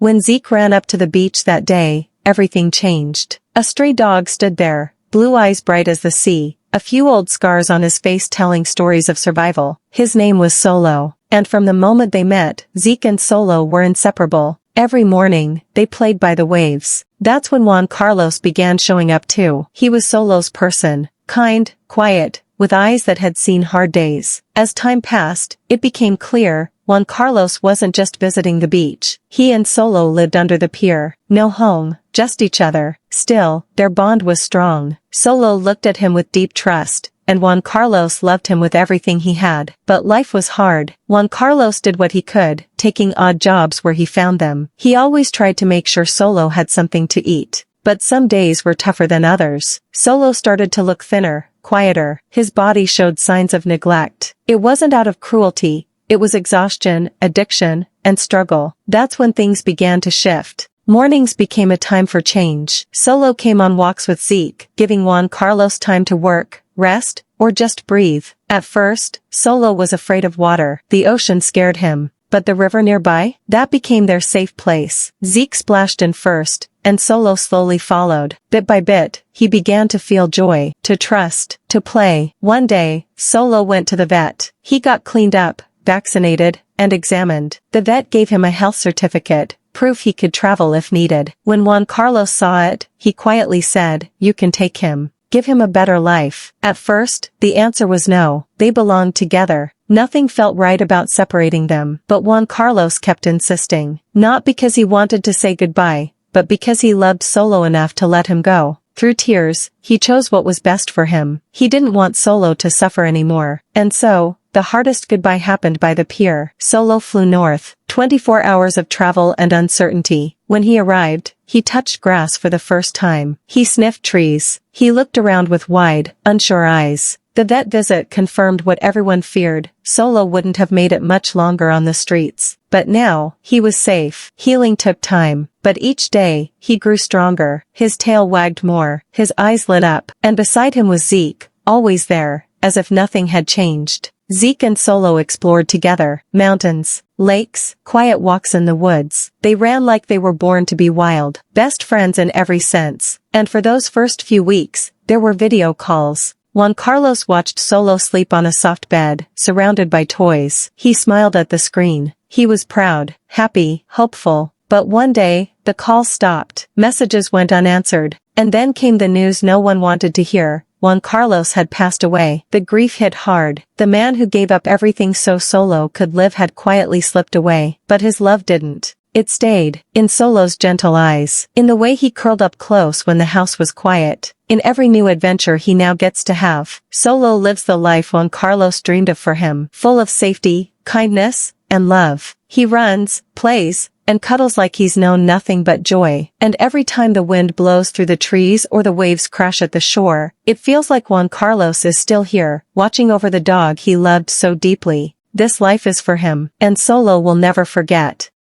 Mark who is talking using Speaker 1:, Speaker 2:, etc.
Speaker 1: When Zeke ran up to the beach that day, everything changed. A stray dog stood there, blue eyes bright as the sea, a few old scars on his face telling stories of survival. His name was Solo, and from the moment they met, Zeke and Solo were inseparable. Every morning, they played by the waves. That's when Juan Carlos began showing up too. He was Solo's person, kind, quiet, with eyes that had seen hard days. As time passed, it became clear, Juan Carlos wasn't just visiting the beach. He and Solo lived under the pier. No home, just each other. Still, their bond was strong. Solo looked at him with deep trust, and Juan Carlos loved him with everything he had. But life was hard. Juan Carlos did what he could, taking odd jobs where he found them. He always tried to make sure Solo had something to eat. But some days were tougher than others. Solo started to look thinner, quieter. His body showed signs of neglect. It wasn't out of cruelty. It was exhaustion, addiction, and struggle. That's when things began to shift. Mornings became a time for change. Solo came on walks with Zeke, giving Juan Carlos time to work, rest, or just breathe. At first, Solo was afraid of water. The ocean scared him. But the river nearby? That became their safe place. Zeke splashed in first, and Solo slowly followed. Bit by bit, he began to feel joy, to trust, to play. One day, Solo went to the vet. He got cleaned up, vaccinated, and examined. The vet gave him a health certificate, proof he could travel if needed. When Juan Carlos saw it, he quietly said, "You can take him. Give him a better life." At first, the answer was no. They belonged together. Nothing felt right about separating them. But Juan Carlos kept insisting. Not because he wanted to say goodbye, but because he loved Solo enough to let him go. Through tears, he chose what was best for him. He didn't want Solo to suffer anymore. And so, the hardest goodbye happened by the pier. Solo flew north. 24 hours of travel and uncertainty. When he arrived, he touched grass for the first time. He sniffed trees. He looked around with wide, unsure eyes. The vet visit confirmed what everyone feared. Solo wouldn't have made it much longer on the streets. But now, he was safe. Healing took time. But each day, he grew stronger. His tail wagged more. His eyes lit up. And beside him was Zeke, always there, as if nothing had changed. Zeke and Solo explored together. Mountains, lakes, quiet walks in the woods. They ran like they were born to be wild. Best friends in every sense. And for those first few weeks, there were video calls. Juan Carlos watched Solo sleep on a soft bed, surrounded by toys. He smiled at the screen. He was proud, happy, hopeful. But one day, the call stopped. Messages went unanswered. And then came the news no one wanted to hear. Juan Carlos had passed away. The grief hit hard. The man who gave up everything so Solo could live had quietly slipped away. But his love didn't. It stayed. In Solo's gentle eyes. In the way he curled up close when the house was quiet. In every new adventure he now gets to have. Solo lives the life Juan Carlos dreamed of for him. Full of safety, kindness, and love. He runs, plays, and cuddles like he's known nothing but joy. And every time the wind blows through the trees or the waves crash at the shore, it feels like Juan Carlos is still here, watching over the dog he loved so deeply. This life is for him, and Solo will never forget.